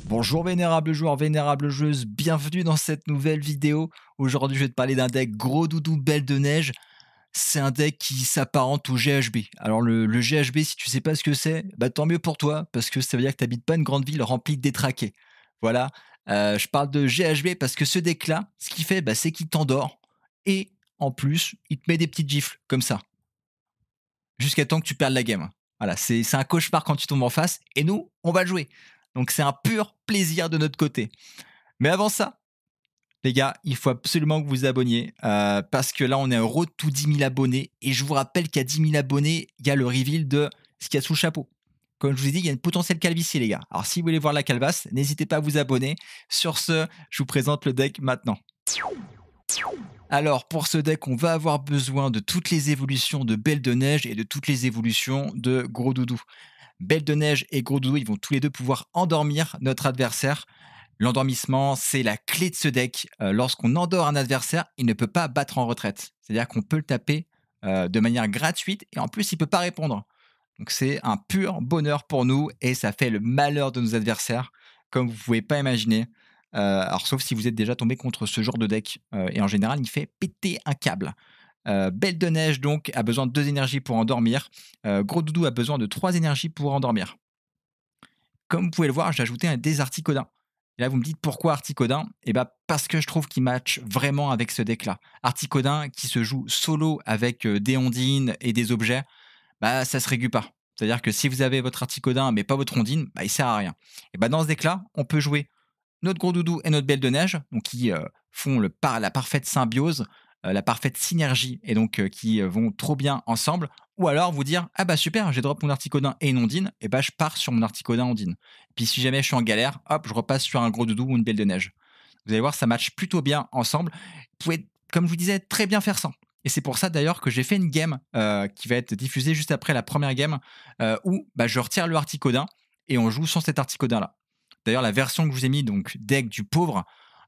Bonjour vénérable joueur, vénérable joueuse, bienvenue dans cette nouvelle vidéo. Aujourd'hui, je vais te parler d'un deck gros doudou belle de neige. C'est un deck qui s'apparente au GHB. Alors le GHB, si tu sais pas ce que c'est, bah tant mieux pour toi, parce que ça veut dire que tu habites pas une grande ville remplie de détraqués. Voilà, je parle de GHB parce que ce deck-là, ce qu'il fait, bah, c'est qu'il t'endort et en plus, il te met des petites gifles comme ça, jusqu'à temps que tu perdes la game. Voilà, c'est un cauchemar quand tu tombes en face et nous, on va le jouer. Donc c'est un pur plaisir de notre côté. Mais avant ça, les gars, il faut absolument que vous vous abonniez parce que là, on est un road to 10 000 abonnés. Et je vous rappelle qu'à 10 000 abonnés, il y a le reveal de ce qu'il y a sous le chapeau. Comme je vous ai dit, il y a une potentielle calvitie, les gars. Alors, si vous voulez voir la calvasse, n'hésitez pas à vous abonner. Sur ce, je vous présente le deck maintenant. Alors, pour ce deck, on va avoir besoin de toutes les évolutions de Belle de Neige et de toutes les évolutions de Gros Doudou. Belle de Neige et Gros Doudou, ils vont tous les deux pouvoir endormir notre adversaire. L'endormissement, c'est la clé de ce deck. Lorsqu'on endort un adversaire, il ne peut pas battre en retraite. C'est-à-dire qu'on peut le taper de manière gratuite et en plus, il ne peut pas répondre. Donc c'est un pur bonheur pour nous et ça fait le malheur de nos adversaires, comme vous ne pouvez pas imaginer. Alors sauf si vous êtes déjà tombé contre ce genre de deck. Et en général, il fait péter un câble. Belle de Neige, donc, a besoin de 2 énergies pour endormir. Gros Doudou a besoin de 3 énergies pour endormir. Comme vous pouvez le voir, j'ai ajouté un des Articodins. Et là, vous me dites pourquoi Articodin? Eh ben, parce que je trouve qu'il match vraiment avec ce deck-là. Articodin qui se joue solo avec des ondines et des objets, bah, ça se régule pas. C'est-à-dire que si vous avez votre Articodin mais pas votre ondine, bah, il sert à rien. Et bah, dans ce deck-là, on peut jouer notre Gros Doudou et notre Belle de Neige, donc qui font la parfaite symbiose, la parfaite synergie, et donc qui vont trop bien ensemble. Ou alors vous dire, ah bah super, j'ai drop mon Articodin et une ondine, et bah je pars sur mon Articodin ondine. Puis si jamais je suis en galère, hop, je repasse sur un Gros Doudou ou une Belle de Neige. Vous allez voir, ça match plutôt bien ensemble. Vous pouvez, comme je vous disais, très bien faire ça. Et c'est pour ça d'ailleurs que j'ai fait une game qui va être diffusée juste après la première game, où bah, je retire le Articodin et on joue sans cet Articodin-là. D'ailleurs, la version que je vous ai mis, donc deck du pauvre,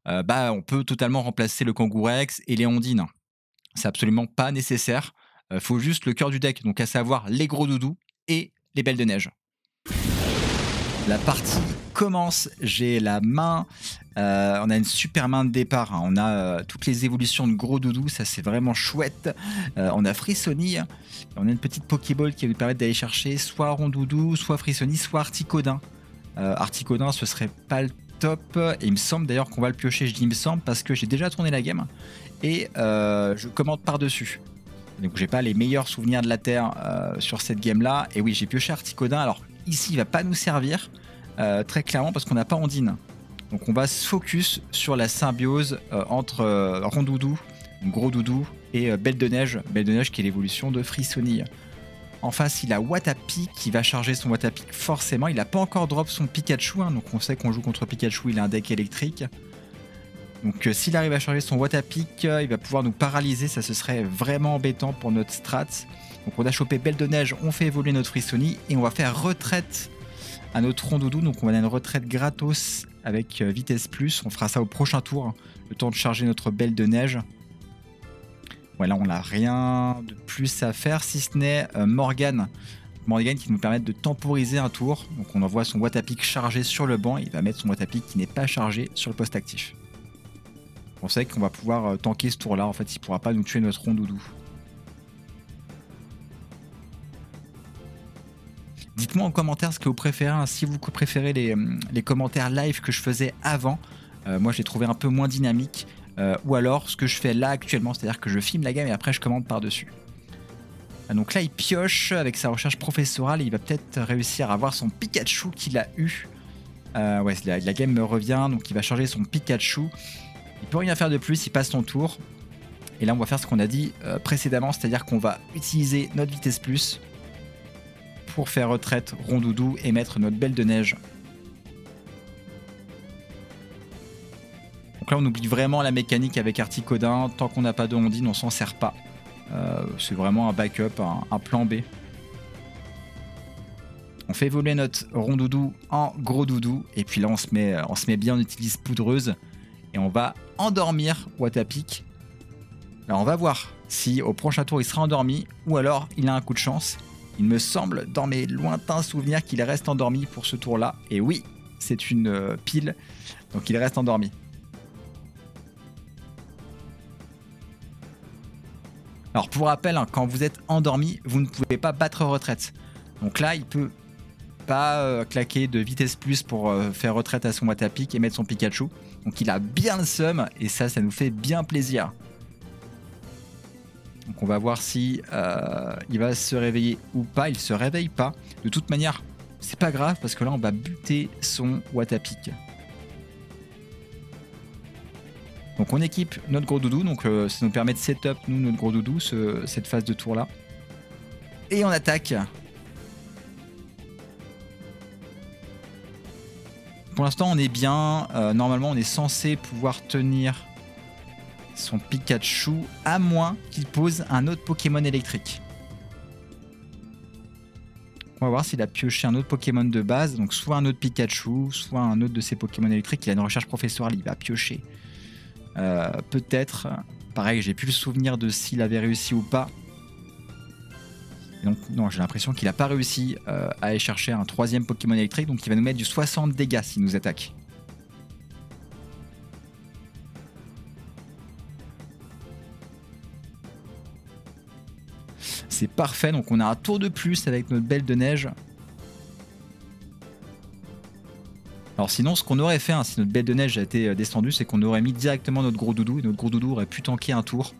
bah, on peut totalement remplacer le Kangourex et les ondines. C'est absolument pas nécessaire. Faut juste le cœur du deck, donc à savoir les Gros Doudous et les Belles de Neige. La partie commence, j'ai la main, on a une super main de départ, hein. On a toutes les évolutions de Gros Doudou, ça c'est vraiment chouette. On a Frissoni, on a une petite Pokéball qui va nous permettre d'aller chercher soit Rondoudou, soit Frissoni, soit Articodin. Articodin, ce serait pas le top, et il me semble d'ailleurs qu'on va le piocher, je dis il me semble, parce que j'ai déjà tourné la game, et je commente par-dessus. Donc j'ai pas les meilleurs souvenirs de la Terre sur cette game-là, et oui, j'ai pioché Articodin. Alors ici, il va pas nous servir, très clairement, parce qu'on n'a pas Ondine. Donc on va se focus sur la symbiose entre Rondoudou, Gros Doudou, et Belle de Neige qui est l'évolution de Frissoni. En face, il a Watapi qui va charger son Watapi forcément. Il n'a pas encore drop son Pikachu, hein, donc on sait qu'on joue contre Pikachu, il a un deck électrique. Donc s'il arrive à charger son Watapi, il va pouvoir nous paralyser, ça ce serait vraiment embêtant pour notre strat. Donc on a chopé Belle de Neige, on fait évoluer notre Frissoni et on va faire retraite à notre Rondoudou. Donc on va une retraite gratos avec vitesse plus, on fera ça au prochain tour, hein, le temps de charger notre Belle de Neige. Voilà, on n'a rien de plus à faire si ce n'est Morgane. Morgane qui nous permet de temporiser un tour. Donc on envoie son Watapi chargé sur le banc. Il va mettre son Watapi qui n'est pas chargé sur le poste actif. On sait qu'on va pouvoir tanker ce tour-là. En fait, il ne pourra pas nous tuer notre Rondoudou. Dites-moi en commentaire ce que vous préférez. Hein. Si vous préférez les commentaires live que je faisais avant, moi je les trouvais un peu moins dynamiques. Ou alors ce que je fais là actuellement, c'est-à-dire que je filme la game et après je commande par-dessus. Donc là il pioche avec sa recherche professorale et il va peut-être réussir à avoir son Pikachu qu'il a eu. Ouais, la game me revient, donc il va charger son Pikachu. Il peut rien faire de plus, il passe son tour. Et là on va faire ce qu'on a dit précédemment, c'est-à-dire qu'on va utiliser notre vitesse plus pour faire retraite Rondoudou et mettre notre Belle de Neige. Donc là, on oublie vraiment la mécanique avec Articodin. Tant qu'on n'a pas de ondine, on s'en sert pas. C'est vraiment un backup, un plan B. On fait évoluer notre Rondoudou en Gros Doudou. Et puis là, on se met bien, on utilise Poudreuse. Et on va endormir Watapi. Alors, on va voir si au prochain tour, il sera endormi. Ou alors, il a un coup de chance. Il me semble, dans mes lointains souvenirs, qu'il reste endormi pour ce tour-là. Et oui, c'est une pile, donc il reste endormi. Alors pour rappel, hein, quand vous êtes endormi, vous ne pouvez pas battre retraite. Donc là, il peut pas claquer de vitesse plus pour faire retraite à son Watapic et mettre son Pikachu. Donc il a bien le seum et ça nous fait bien plaisir. Donc on va voir si il va se réveiller ou pas. Il se réveille pas. De toute manière, c'est pas grave parce que là on va buter son Watapic. Donc on équipe notre gros doudou, donc ça nous permet de setup nous notre gros doudou cette phase de tour là. Et on attaque. Pour l'instant on est bien, normalement on est censé pouvoir tenir son Pikachu à moins qu'il pose un autre Pokémon électrique. On va voir s'il a pioché un autre Pokémon de base, donc soit un autre Pikachu, soit un autre de ses Pokémon électriques. Il a une recherche professorale, il va piocher. Peut-être, pareil, j'ai plus le souvenir de s'il avait réussi ou pas. Et donc, non, j'ai l'impression qu'il n'a pas réussi à aller chercher un troisième Pokémon électrique, donc il va nous mettre du 60 dégâts s'il nous attaque. C'est parfait, donc on a un tour de plus avec notre Belle de Neige. Alors sinon, ce qu'on aurait fait, hein, si notre Belle de Neige a été descendue, c'est qu'on aurait mis directement notre gros doudou, et notre gros doudou aurait pu tanker un tour.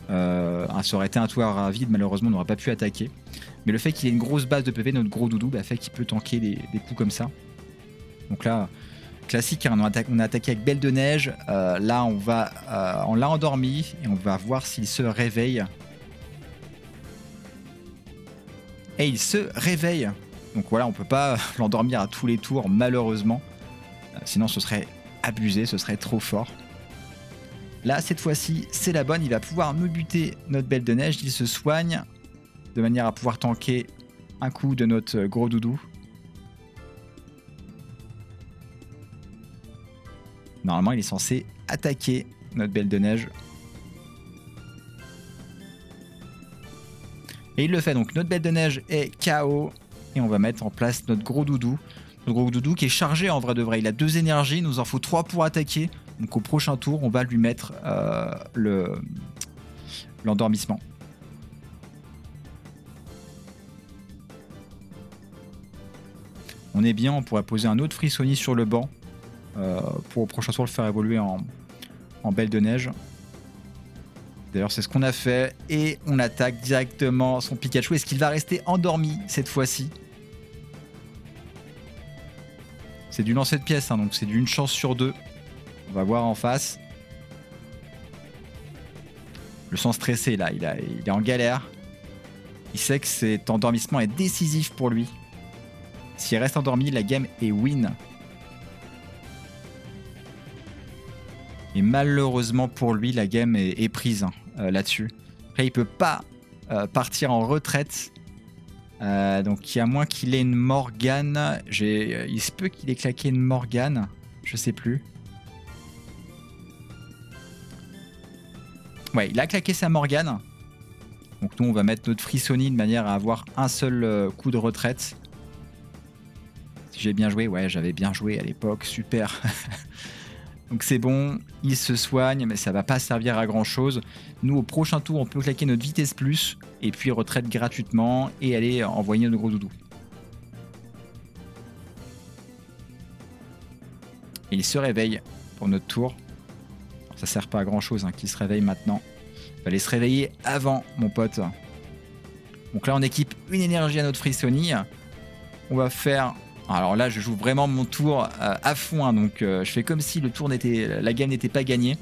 Ça aurait été un tour à vide, malheureusement, on n'aurait pas pu attaquer. Mais le fait qu'il ait une grosse base de PV, notre gros doudou, fait qu'il peut tanker des coups comme ça. Donc là, classique, hein, on a attaqué avec Belle de Neige. Là, on l'a endormi, et on va voir s'il se réveille. Et il se réveille. Donc voilà, on peut pas l'endormir à tous les tours, malheureusement. Sinon, ce serait abusé, ce serait trop fort. Là, cette fois-ci, c'est la bonne. Il va pouvoir nous buter notre Belle de Neige. Il se soigne de manière à pouvoir tanker un coup de notre gros doudou. Normalement, il est censé attaquer notre Belle de Neige. Et il le fait. Donc, notre Belle de Neige est KO. Et on va mettre en place notre gros doudou. Notre gros doudou qui est chargé en vrai de vrai. Il a 2 énergies, il nous en faut 3 pour attaquer. Donc au prochain tour, on va lui mettre l'endormissement. On est bien, on pourrait poser un autre Frissoni sur le banc. Pour au prochain tour le faire évoluer en Belle de Neige. D'ailleurs, c'est ce qu'on a fait. Et on attaque directement son Pikachu. Est-ce qu'il va rester endormi cette fois-ci? C'est du lancer de pièces, hein, donc c'est d'une chance sur 2. On va voir en face. Le sens stressé, là, il est en galère. Il sait que cet endormissement est décisif pour lui. S'il reste endormi, la game est win. Et malheureusement pour lui, la game est prise là-dessus. Après, il peut pas partir en retraite. Donc, il y a moins qu'il ait une Morgane. Il se peut qu'il ait claqué une Morgane. Je sais plus. Ouais, il a claqué sa Morgane. Donc, nous, on va mettre notre Frissoni de manière à avoir un seul coup de retraite. Si j'ai bien joué, ouais, j'avais bien joué à l'époque. Super. Donc c'est bon, il se soigne, mais ça va pas servir à grand chose. Nous, au prochain tour, on peut claquer notre vitesse plus, et puis retraite gratuitement, et aller envoyer notre gros doudou. Et il se réveille pour notre tour. Ça sert pas à grand chose qu'il se réveille maintenant. Il fallait se réveiller avant, mon pote. Donc là, on équipe une énergie à notre Frissoni. On va faire... Alors là, je joue vraiment mon tour à fond, hein, donc je fais comme si la game n'était pas gagnée.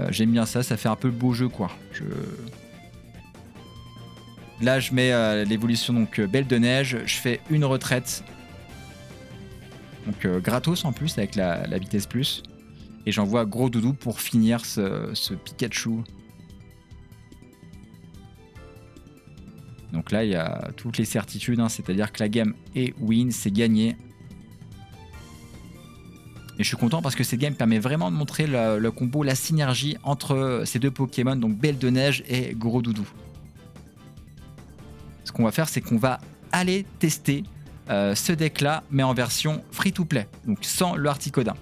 J'aime bien ça, ça fait un peu beau jeu, quoi. Là, je mets l'évolution donc Belle de Neige, je fais une retraite, donc gratos en plus avec la vitesse plus, et j'envoie gros doudou pour finir ce Pikachu. Donc là, il y a toutes les certitudes, hein, c'est-à-dire que la game est win, c'est gagné. Et je suis content parce que cette game permet vraiment de montrer le combo, la synergie entre ces deux Pokémon, donc Belle de Neige et Gros Doudou. Ce qu'on va faire, c'est qu'on va aller tester ce deck-là, mais en version free-to-play, donc sans le Articodin.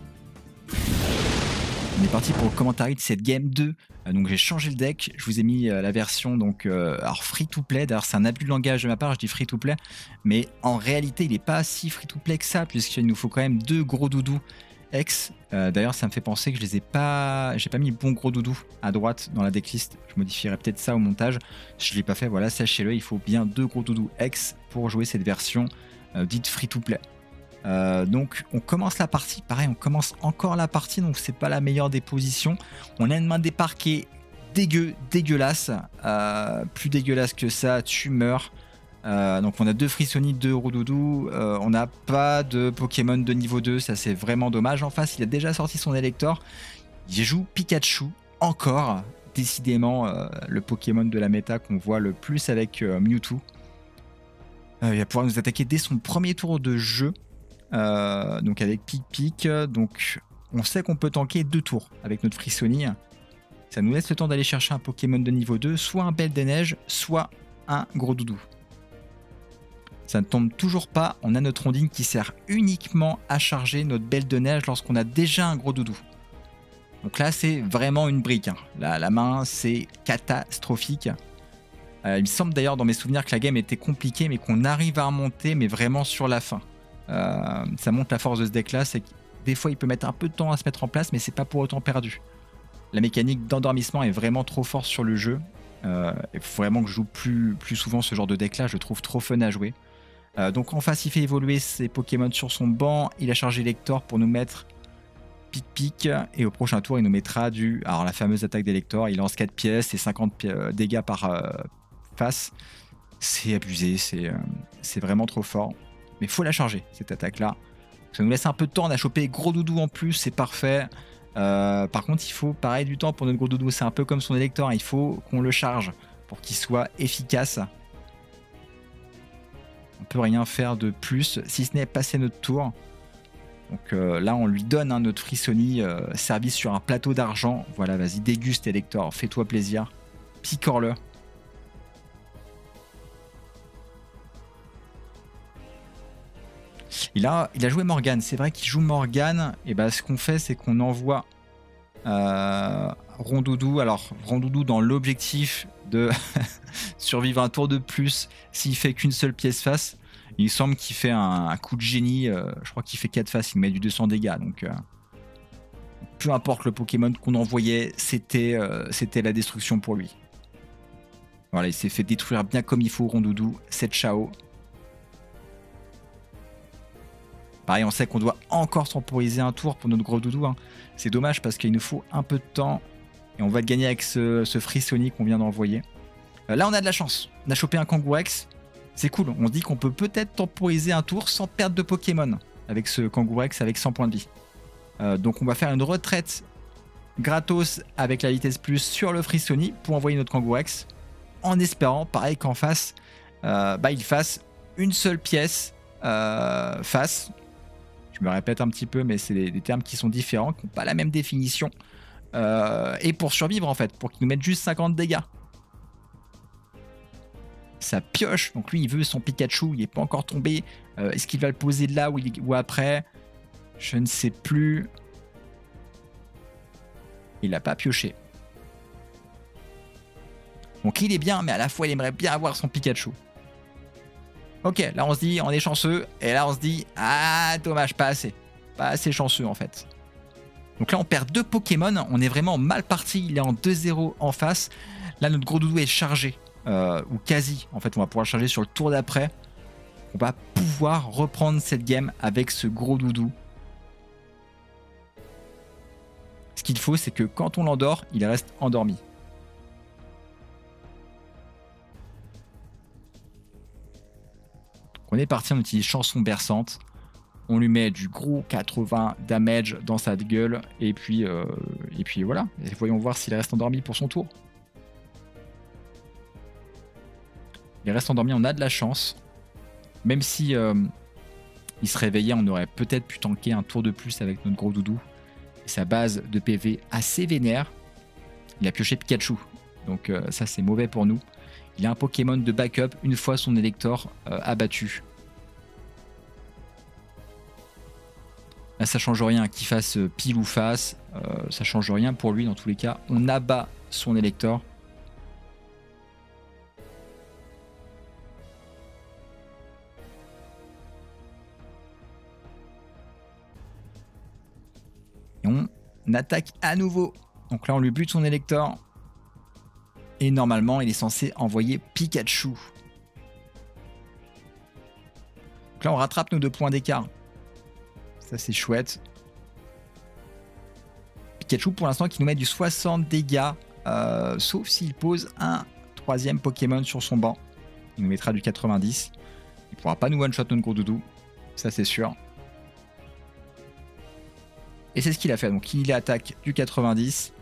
On est parti pour le commentary de cette game 2. Donc j'ai changé le deck, je vous ai mis la version donc alors free-to-play. D'ailleurs c'est un abus de langage de ma part, je dis free-to-play, mais en réalité il n'est pas si free-to-play que ça, puisqu'il nous faut quand même 2 gros doudous X. D'ailleurs ça me fait penser que je les ai pas, j'ai pas mis bon gros doudou à droite dans la decklist. Je modifierai peut-être ça au montage. Si je l'ai pas fait, voilà, sachez-le, il faut bien 2 gros doudous X pour jouer cette version dite free-to-play. Donc on commence la partie, pareil, on commence encore la partie, donc c'est pas la meilleure des positions. On a une main de départ qui est dégueulasse, plus dégueulasse que ça, tu meurs. Donc on a 2 Frissoni, 2 Roudoudou, on n'a pas de Pokémon de niveau 2, ça c'est vraiment dommage. En face il a déjà sorti son Elector, il joue Pikachu encore, décidément le Pokémon de la méta qu'on voit le plus avec Mewtwo. Il va pouvoir nous attaquer dès son premier tour de jeu. Donc avec Pic, donc on sait qu'on peut tanker 2 tours avec notre Frissoni. Ça nous laisse le temps d'aller chercher un Pokémon de niveau 2, soit un Belle des Neiges, soit un Gros Doudou. Ça ne tombe toujours pas, on a notre Ondine qui sert uniquement à charger notre Belle de Neige lorsqu'on a déjà un Gros Doudou. Donc là c'est vraiment une brique, hein. La main c'est catastrophique. Il me semble d'ailleurs dans mes souvenirs que la game était compliquée mais qu'on arrive à remonter, mais vraiment sur la fin. Ça montre la force de ce deck là, c'est que des fois il peut mettre un peu de temps à se mettre en place mais c'est pas pour autant perdu. La mécanique d'endormissement est vraiment trop forte sur le jeu. Il faut vraiment que je joue plus souvent ce genre de deck là, je le trouve trop fun à jouer. Donc en face il fait évoluer ses Pokémon sur son banc, il a chargé Lector pour nous mettre Pic et au prochain tour il nous mettra alors la fameuse attaque d'Elector, il lance 4 pièces et 50 dégâts par face. C'est abusé, c'est vraiment trop fort. Mais faut la charger, cette attaque-là. Ça nous laisse un peu de temps, on a chopé Gros Doudou en plus, c'est parfait. Par contre, il faut pareil du temps pour notre Gros Doudou, c'est un peu comme son Elector, il faut qu'on le charge pour qu'il soit efficace. On peut rien faire de plus, si ce n'est passer notre tour. Donc là, on lui donne notre Frissoni servi sur un plateau d'argent. Voilà, vas-y, déguste Elector, fais-toi plaisir. Picore-le. Il a joué Morgane, c'est vrai qu'il joue Morgane, et bah ce qu'on fait c'est qu'on envoie Rondoudou, alors Rondoudou dans l'objectif de survivre un tour de plus s'il fait qu'une seule pièce face. Il semble qu'il fait un coup de génie, je crois qu'il fait 4 faces, il met du 200 dégâts, donc peu importe le Pokémon qu'on envoyait, c'était la destruction pour lui. Voilà, il s'est fait détruire bien comme il faut Rondoudou, c'est ciao. Pareil, on sait qu'on doit encore temporiser un tour pour notre Gros Doudou. Hein. C'est dommage parce qu'il nous faut un peu de temps. Et on va le gagner avec ce Frissoni qu'on vient d'envoyer. Là, on a de la chance. On a chopé un Kangourex. C'est cool. On se dit qu'on peut peut-être temporiser un tour sans perdre de Pokémon avec ce Kangourex avec 100 points de vie. Donc on va faire une retraite gratos avec la vitesse plus sur le Frissoni pour envoyer notre Kangourex. En espérant, pareil qu'en face, il fasse une seule pièce face. Je me répète un petit peu, mais c'est des termes qui sont différents, qui n'ont pas la même définition. Et pour survivre, en fait, pour qu'il nous mette juste 50 dégâts. Ça pioche, donc lui, il veut son Pikachu, il n'est pas encore tombé. Est-ce qu'il va le poser là ou après? Je ne sais plus. Il n'a pas pioché. Donc il est bien, mais à la fois, il aimerait bien avoir son Pikachu. Ok, là on se dit on est chanceux, et là on se dit ah dommage, pas assez chanceux en fait. Donc là on perd 2 Pokémon, on est vraiment mal parti, il est en 2-0 en face. Là notre Gros Doudou est chargé, ou quasi, en fait on va pouvoir charger sur le tour d'après. On va pouvoir reprendre cette game avec ce Gros Doudou. Ce qu'il faut c'est que quand on l'endort, il reste endormi. On est parti, on utilise chanson berçante, on lui met du gros 80 damage dans sa gueule, et puis voilà. Et voyons voir s'il reste endormi pour son tour. Il reste endormi, on a de la chance. Même si il se réveillait, on aurait peut-être pu tanker un tour de plus avec notre Gros Doudou. Et sa base de PV assez vénère. Il a pioché Pikachu, donc ça c'est mauvais pour nous. Il a un Pokémon de backup une fois son Elector abattu. Là, ça change rien qu'il fasse pile ou face, ça change rien pour lui dans tous les cas. On abat son Elector. Et on attaque à nouveau. Donc là, on lui bute son Elector. Et normalement, il est censé envoyer Pikachu. Donc là, on rattrape nos 2 points d'écart. Ça, c'est chouette. Pikachu, pour l'instant, qui nous met du 60 dégâts. Sauf s'il pose un 3e Pokémon sur son banc. Il nous mettra du 90. Il ne pourra pas nous one-shot notre gros doudou. Ça, c'est sûr. Et c'est ce qu'il a fait. Donc, il attaque du 90.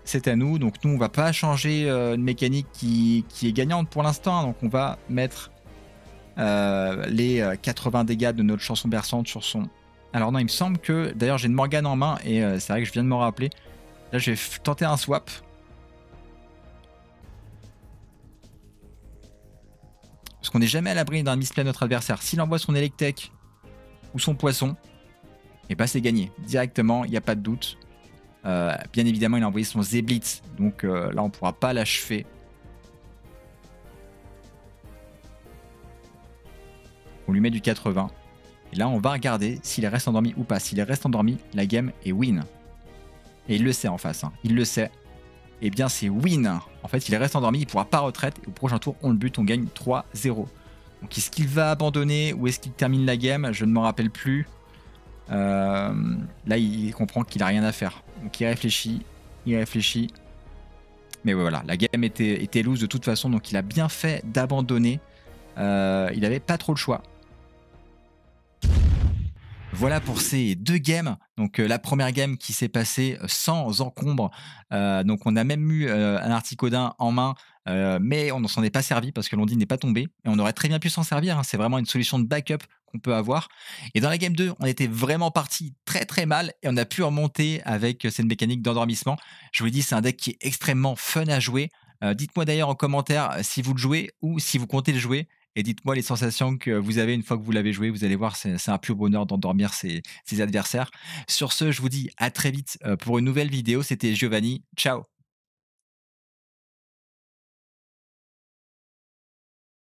C'est à nous. Donc, nous, on ne va pas changer une mécanique qui est gagnante pour l'instant. Donc, on va mettre les 80 dégâts de notre chanson berçante sur son... Alors non, il me semble que... D'ailleurs, j'ai une Morgane en main et c'est vrai que je viens de m'en rappeler. Là, je vais tenter un swap. Parce qu'on n'est jamais à l'abri d'un misplay de notre adversaire. S'il envoie son Electek ou son Poisson, et bah c'est gagné. Directement, il n'y a pas de doute. Bien évidemment, il a envoyé son Zeblitz. Donc là, on ne pourra pas l'achever. On lui met du 80. Et là, on va regarder s'il reste endormi ou pas. S'il reste endormi, la game est win. Et il le sait en face. Hein. Il le sait. Eh bien, c'est win. En fait, il reste endormi, il ne pourra pas retraite. Et au prochain tour, on le bute, on gagne 3-0. Donc, est-ce qu'il va abandonner ou est-ce qu'il termine la game? Je ne m'en rappelle plus. Là, il comprend qu'il n'a rien à faire. Donc, il réfléchit. Mais ouais, voilà, la game était loose de toute façon. Donc, il a bien fait d'abandonner. Il n'avait pas trop le choix. Voilà pour ces 2 games. Donc la première game qui s'est passée sans encombre. Donc on a même eu un Articodin en main, mais on ne s'en est pas servi parce que l'Ondine n'est pas tombée. Et on aurait très bien pu s'en servir. Hein. C'est vraiment une solution de backup qu'on peut avoir. Et dans la game 2, on était vraiment parti très très mal et on a pu remonter avec cette mécanique d'endormissement. Je vous l'ai dit, c'est un deck qui est extrêmement fun à jouer. Dites-moi d'ailleurs en commentaire si vous le jouez ou si vous comptez le jouer. Et dites-moi les sensations que vous avez une fois que vous l'avez joué. Vous allez voir, c'est un pur bonheur d'endormir ses adversaires. Sur ce, je vous dis à très vite pour une nouvelle vidéo. C'était Giovanni. Ciao.